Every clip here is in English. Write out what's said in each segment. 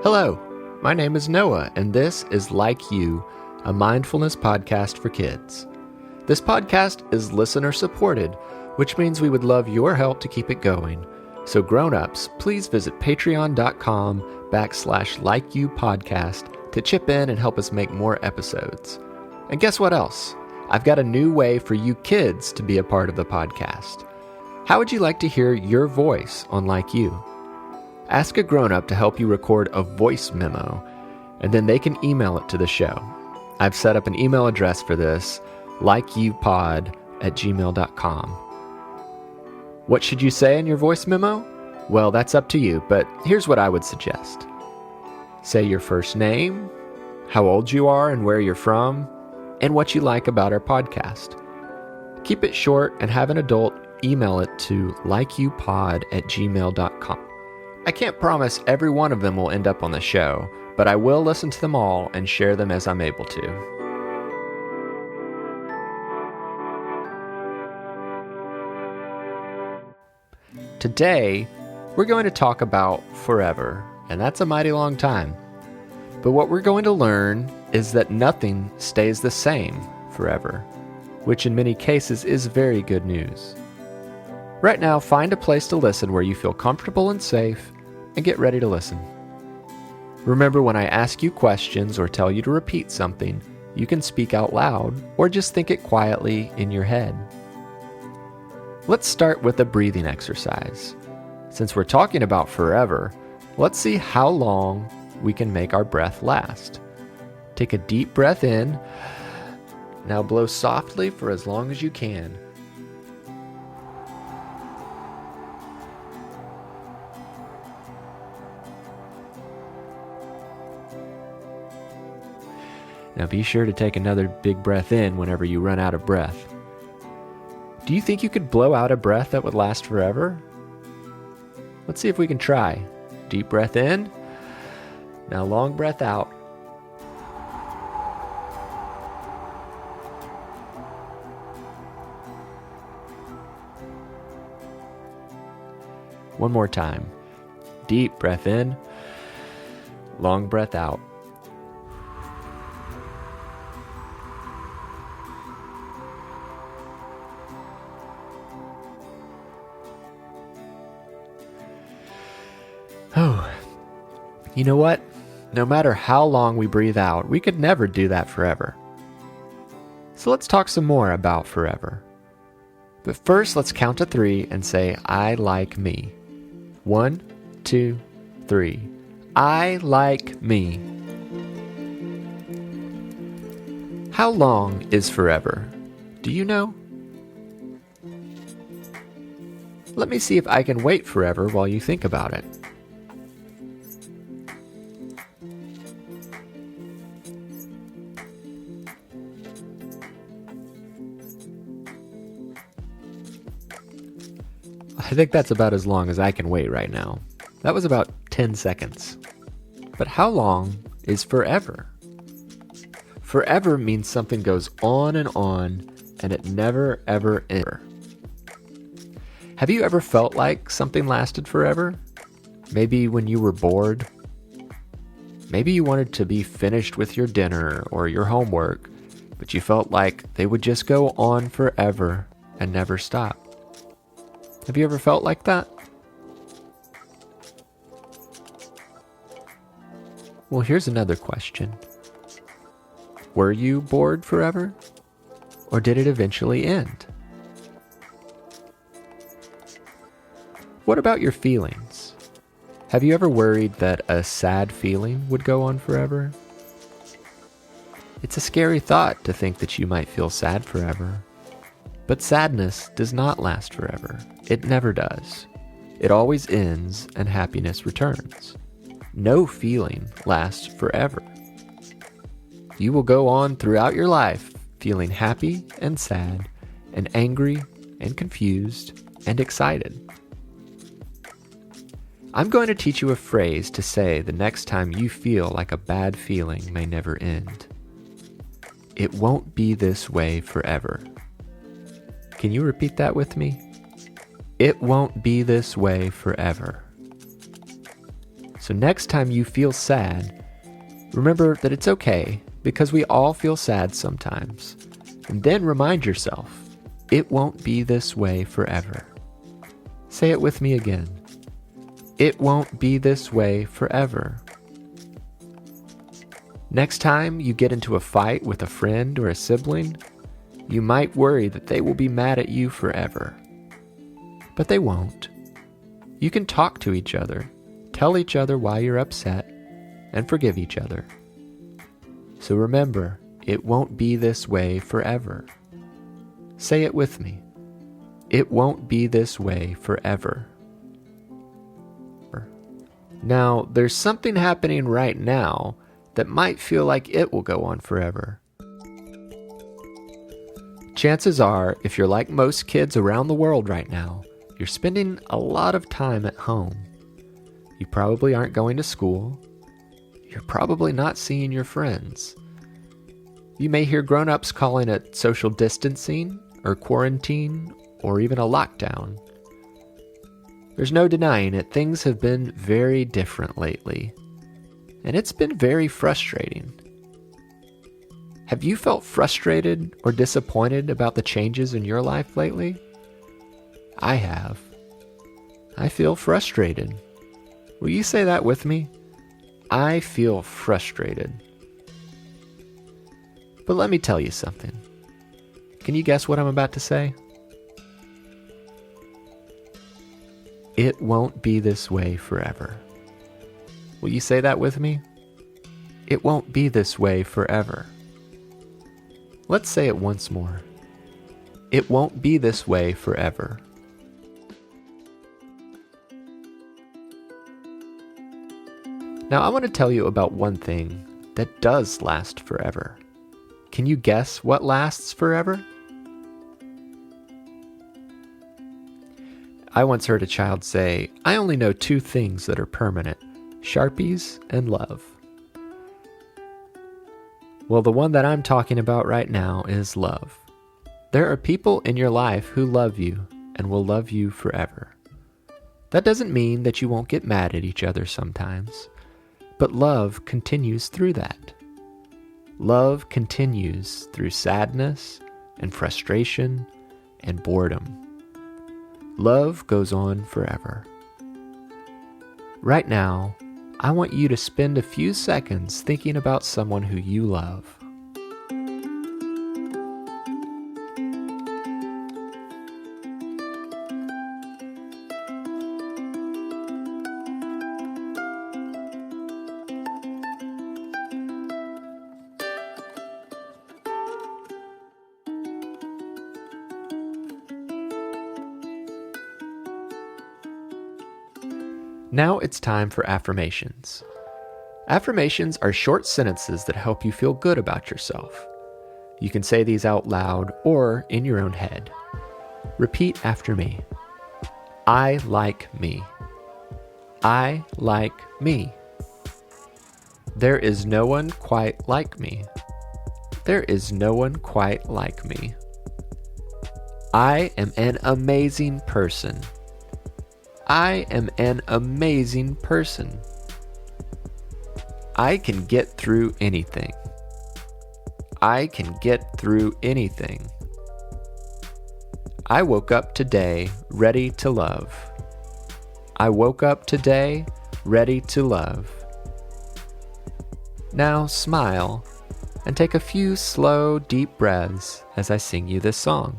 Hello, my name is Noah, and this is Like You, a mindfulness podcast for kids. This podcast is listener-supported, which means we would love your help to keep it going. So grown-ups, please visit patreon.com/LikeYouPodcast to chip in and help us make more episodes. And guess what else? I've got a new way for you kids to be a part of the podcast. How would you like to hear your voice on Like You? Ask a grown-up to help you record a voice memo, and then they can email it to the show. I've set up an email address for this, likeyoupod@gmail.com. What should you say in your voice memo? Well, that's up to you, but here's what I would suggest. Say your first name, how old you are and where you're from, and what you like about our podcast. Keep it short and have an adult email it to likeyoupod@gmail.com. I can't promise every one of them will end up on the show, but I will listen to them all and share them as I'm able to. Today, we're going to talk about forever, and that's a mighty long time. But what we're going to learn is that nothing stays the same forever, which in many cases is very good news. Right now, find a place to listen where you feel comfortable and safe, and get ready to listen. Remember, when I ask you questions or tell you to repeat something, you can speak out loud or just think it quietly in your head. Let's start with a breathing exercise. Since we're talking about forever, let's see how long we can make our breath last. Take a deep breath in. Now blow softly for as long as you can. Now be sure to take another big breath in whenever you run out of breath. Do you think you could blow out a breath that would last forever? Let's see if we can try. Deep breath in. Now long breath out. One more time. Deep breath in. Long breath out. Oh, you know what? No matter how long we breathe out, we could never do that forever. So let's talk some more about forever. But first, let's count to 3 and say, I like me. 1, 2, 3. I like me. How long is forever? Do you know? Let me see if I can wait forever while you think about it. I think that's about as long as I can wait right now. That was about 10 seconds. But how long is forever? Forever means something goes on, and it never, ever ends. Have you ever felt like something lasted forever? Maybe when you were bored? Maybe you wanted to be finished with your dinner or your homework, but you felt like they would just go on forever and never stop. Have you ever felt like that? Well, here's another question. Were you bored forever? Or did it eventually end? What about your feelings? Have you ever worried that a sad feeling would go on forever? It's a scary thought to think that you might feel sad forever. But sadness does not last forever. It never does. It always ends and happiness returns. No feeling lasts forever. You will go on throughout your life feeling happy and sad and angry and confused and excited. I'm going to teach you a phrase to say the next time you feel like a bad feeling may never end. It won't be this way forever. Can you repeat that with me? It won't be this way forever. So next time you feel sad, remember that it's okay because we all feel sad sometimes. And then remind yourself, it won't be this way forever. Say it with me again. It won't be this way forever. Next time you get into a fight with a friend or a sibling, you might worry that they will be mad at you forever. But they won't. You can talk to each other, tell each other why you're upset, and forgive each other. So remember, it won't be this way forever. Say it with me. It won't be this way forever. Now, there's something happening right now that might feel like it will go on forever. Chances are, if you're like most kids around the world right now, you're spending a lot of time at home. You probably aren't going to school. You're probably not seeing your friends. You may hear grown-ups calling it social distancing or quarantine or even a lockdown. There's no denying it, things have been very different lately, and it's been very frustrating. Have you felt frustrated or disappointed about the changes in your life lately? I have. I feel frustrated. Will you say that with me? I feel frustrated. But let me tell you something. Can you guess what I'm about to say? It won't be this way forever. Will you say that with me? It won't be this way forever. Let's say it once more. It won't be this way forever. Now I want to tell you about one thing that does last forever. Can you guess what lasts forever? I once heard a child say, "I only know two things that are permanent, Sharpies and love." Well, the one that I'm talking about right now is love. There are people in your life who love you and will love you forever. That doesn't mean that you won't get mad at each other sometimes, but love continues through that. Love continues through sadness and frustration and boredom. Love goes on forever. Right now, I want you to spend a few seconds thinking about someone who you love. Now it's time for affirmations. Affirmations are short sentences that help you feel good about yourself. You can say these out loud or in your own head. Repeat after me. I like me. I like me. There is no one quite like me. There is no one quite like me. I am an amazing person. I am an amazing person. I can get through anything. I can get through anything. I woke up today ready to love. I woke up today ready to love. Now smile and take a few slow, deep breaths as I sing you this song.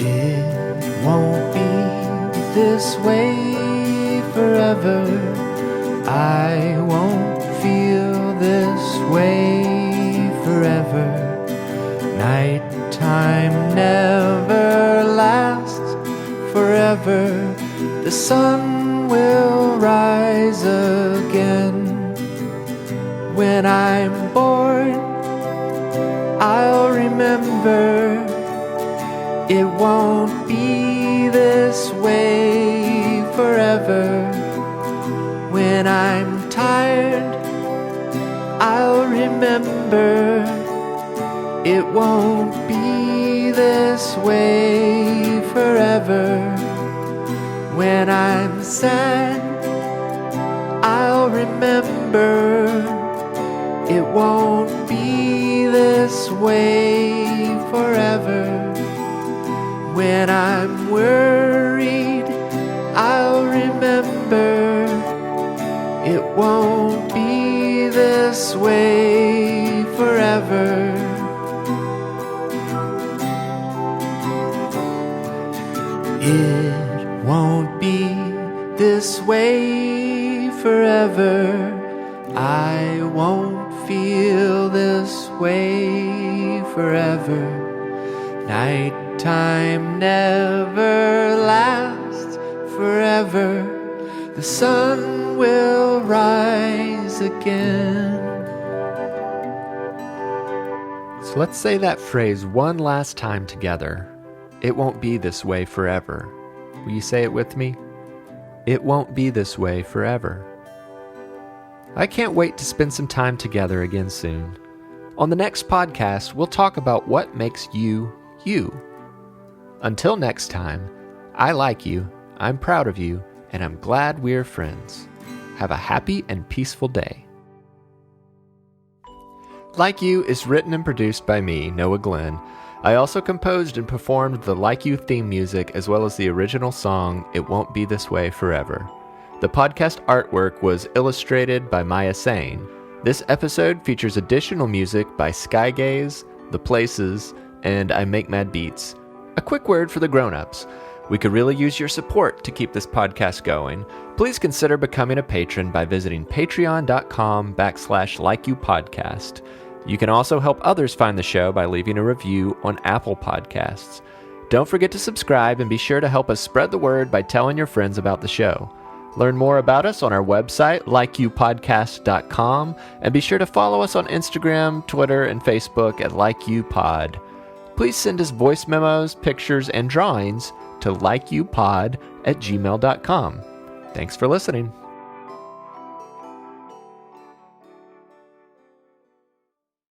It won't be this way forever. I won't feel this way forever. Nighttime never lasts forever. The sun will rise again. When I'm bored, remember it won't be this way forever. When I'm tired, I'll remember it won't be this way forever. When I'm sad, I'll remember it won't be this way forever. When I'm worried, I'll remember it won't be this way forever. It won't be this way forever. I won't feel this way forever. Nighttime never lasts forever. The sun will rise again. So let's say that phrase one last time together. It won't be this way forever. Will you say it with me? It won't be this way forever. I can't wait to spend some time together again soon. On the next podcast, we'll talk about what makes you, you. Until next time, I like you, I'm proud of you, and I'm glad we're friends. Have a happy and peaceful day. Like You is written and produced by me, Noah Glenn. I also composed and performed the Like You theme music as well as the original song, It Won't Be This Way Forever. The podcast artwork was illustrated by Mia Saine. This episode features additional music by Skygaze, The Places, and I Make Mad Beats. A quick word for the grown-ups. We could really use your support to keep this podcast going. Please consider becoming a patron by visiting patreon.com/likeyoupodcast. You can also help others find the show by leaving a review on Apple Podcasts. Don't forget to subscribe and be sure to help us spread the word by telling your friends about the show. Learn more about us on our website, likeyoupodcast.com, and be sure to follow us on Instagram, Twitter, and Facebook at LikeYouPod. Please send us voice memos, pictures, and drawings to likeyoupod@gmail.com. Thanks for listening.